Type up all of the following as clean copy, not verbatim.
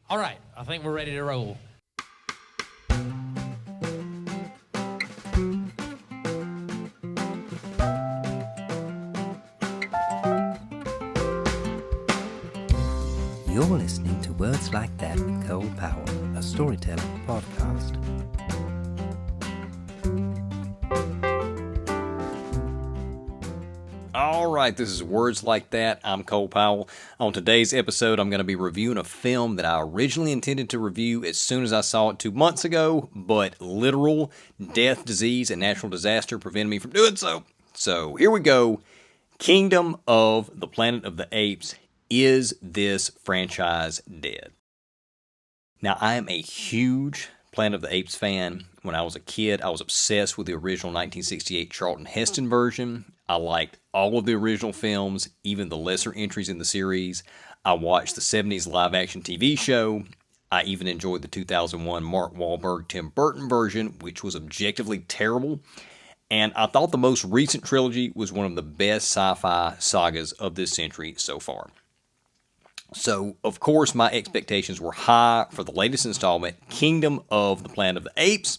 All right, I think we're ready to roll. You're listening to Words Like That with Cole Powell, a storytelling podcast. All right, this is Words Like That. I'm Cole Powell. On today's episode, I'm going to be reviewing a film that I originally intended to review as soon as I saw it 2 months ago, but literal death, disease, and natural disaster prevented me from doing so. So here we go. Kingdom of the Planet of the Apes. Is this franchise dead? Now, I am a huge Planet of the Apes fan. When I was a kid, I was obsessed with the original 1968 Charlton Heston version. I liked all of the original films, even the lesser entries in the series. I watched the 70s live-action TV show. I even enjoyed the 2001 Mark Wahlberg, Tim Burton version, which was objectively terrible. And I thought the most recent trilogy was one of the best sci-fi sagas of this century so far. So, of course, my expectations were high for the latest installment, Kingdom of the Planet of the Apes,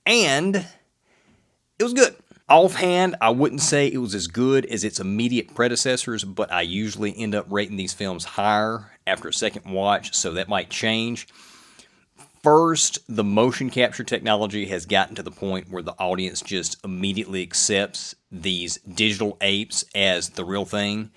and it was good. Offhand, I wouldn't say it was as good as its immediate predecessors, but I usually end up rating these films higher after a second watch, so that might change. First, the motion capture technology has gotten to the point where the audience just immediately accepts these digital apes as the real thing.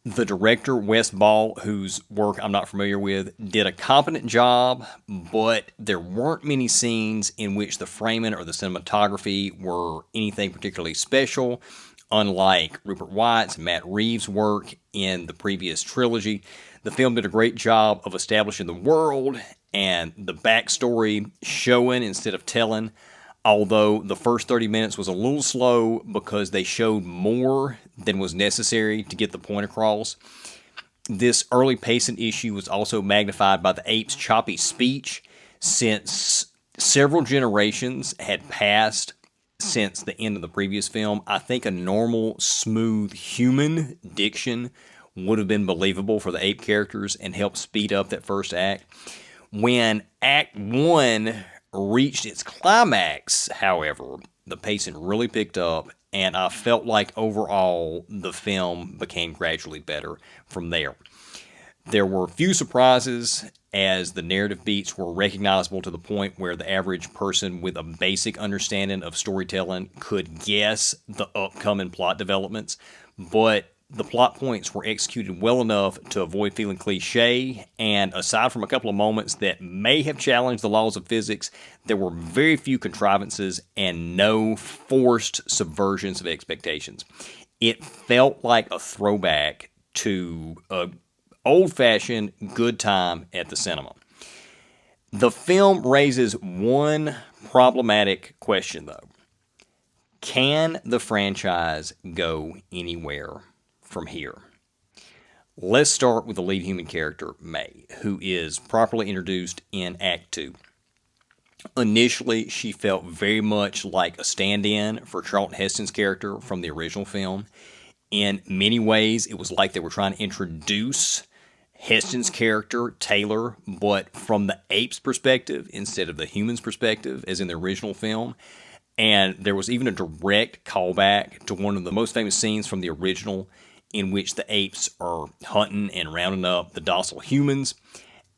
The director, Wes Ball, whose work I'm not familiar with, did a competent job, but there weren't many scenes in which the framing or the cinematography were anything particularly special, unlike Rupert Wyatt's and Matt Reeves' work in the previous trilogy. The film did a great job of establishing the world and the backstory, showing instead of telling, although the first 30 minutes was a little slow because they showed more than was necessary to get the point across. This early pacing issue was also magnified by the apes' choppy speech, since several generations had passed since the end of the previous film. I think a normal, smooth human diction would have been believable for the ape characters and helped speed up that first act. When Act 1 reached its climax, however, the pacing really picked up, and I felt like overall the film became gradually better from there. There were few surprises, as the narrative beats were recognizable to the point where the average person with a basic understanding of storytelling could guess the upcoming plot developments, but the plot points were executed well enough to avoid feeling cliche, and aside from a couple of moments that may have challenged the laws of physics, there were very few contrivances and no forced subversions of expectations. It felt like a throwback to an old-fashioned good time at the cinema. The film raises one problematic question, though. Can the franchise go anywhere from here? Let's start with the lead human character, May, who is properly introduced in Act 2. Initially, she felt very much like a stand-in for Charlton Heston's character from the original film. In many ways, it was like they were trying to introduce Heston's character, Taylor, but from the ape's perspective instead of the human's perspective, as in the original film. And there was even a direct callback to one of the most famous scenes from the original, in which the apes are hunting and rounding up the docile humans.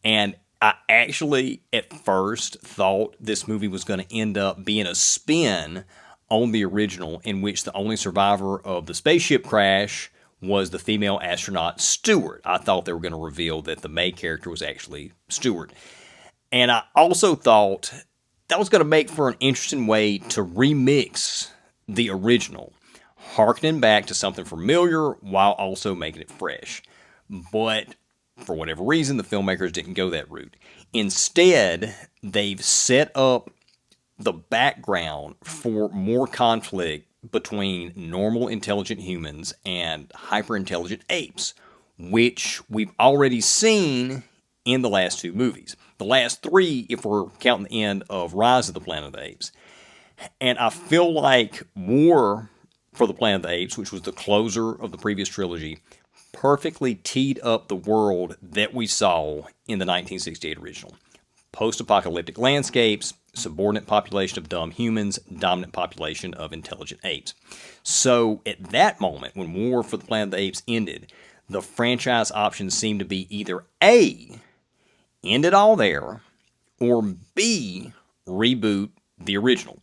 And I actually, at first, thought this movie was going to end up being a spin on the original, in which the only survivor of the spaceship crash was the female astronaut Stewart. I thought they were going to reveal that the May character was actually Stewart. And I also thought that was going to make for an interesting way to remix the original, harkening back to something familiar while also making it fresh. But for whatever reason, the filmmakers didn't go that route. Instead, they've set up the background for more conflict between normal intelligent humans and hyper-intelligent apes, which we've already seen in the last two movies. The last three, if we're counting the end of Rise of the Planet of the Apes. And I feel like War for the Planet of the Apes, which was the closer of the previous trilogy, perfectly teed up the world that we saw in the 1968 original. Post-apocalyptic landscapes, subordinate population of dumb humans, dominant population of intelligent apes. So at that moment, when War for the Planet of the Apes ended, the franchise options seemed to be either A, end it all there, or B, reboot the original.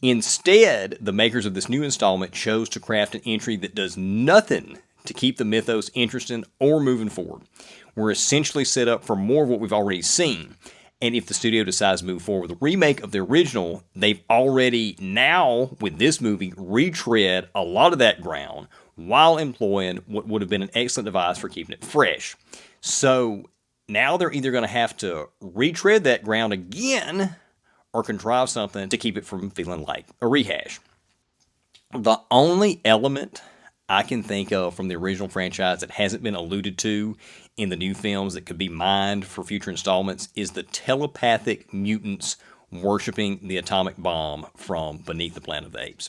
Instead, the makers of this new installment chose to craft an entry that does nothing to keep the mythos interesting or moving forward. We're essentially set up for more of what we've already seen. And if the studio decides to move forward with a remake of the original, they've already now, with this movie, retread a lot of that ground while employing what would have been an excellent device for keeping it fresh. So now they're either going to have to retread that ground again or contrive something to keep it from feeling like a rehash. The only element I can think of from the original franchise that hasn't been alluded to in the new films that could be mined for future installments is the telepathic mutants worshiping the atomic bomb from beneath the Planet of the Apes.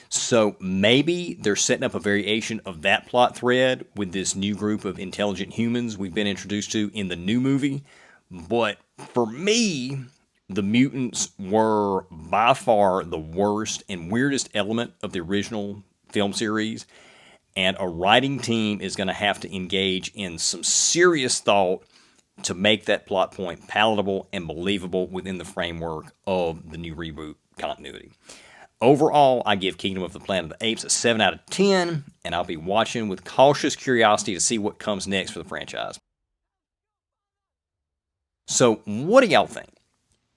So maybe they're setting up a variation of that plot thread with this new group of intelligent humans we've been introduced to in the new movie. But for me, the mutants were by far the worst and weirdest element of the original film series. And a writing team is going to have to engage in some serious thought to make that plot point palatable and believable within the framework of the new reboot continuity. Overall, I give Kingdom of the Planet of the Apes a 7 out of 10, and I'll be watching with cautious curiosity to see what comes next for the franchise. So, what do y'all think?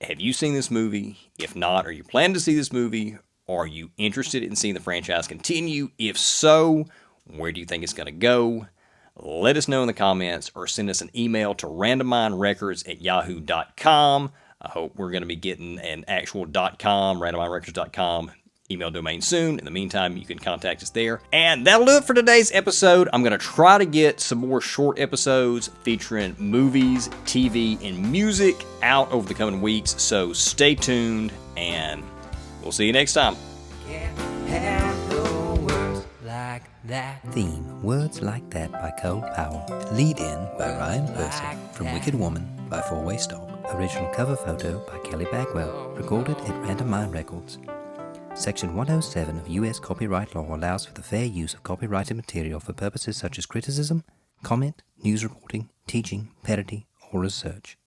Have you seen this movie? If not, are you planning to see this movie? Are you interested in seeing the franchise continue? If so, where do you think it's going to go? Let us know in the comments or send us an email to randominerecords@yahoo.com. I hope we're going to be getting an actual .com, randominerecords.com email domain soon. In the meantime, you can contact us there. And that'll do it for today's episode. I'm going to try to get some more short episodes featuring movies, TV, and music out over the coming weeks. So stay tuned, and we'll see you next time. Like that. Theme, Words Like That by Cole Powell. Lead in by Ryan Percy. From Wicked Woman by Four Way Stop. Original cover photo by Kelly Bagwell. Recorded at Randomine Records. Section 107 of U.S. copyright law allows for the fair use of copyrighted material for purposes such as criticism, comment, news reporting, teaching, parody, or research.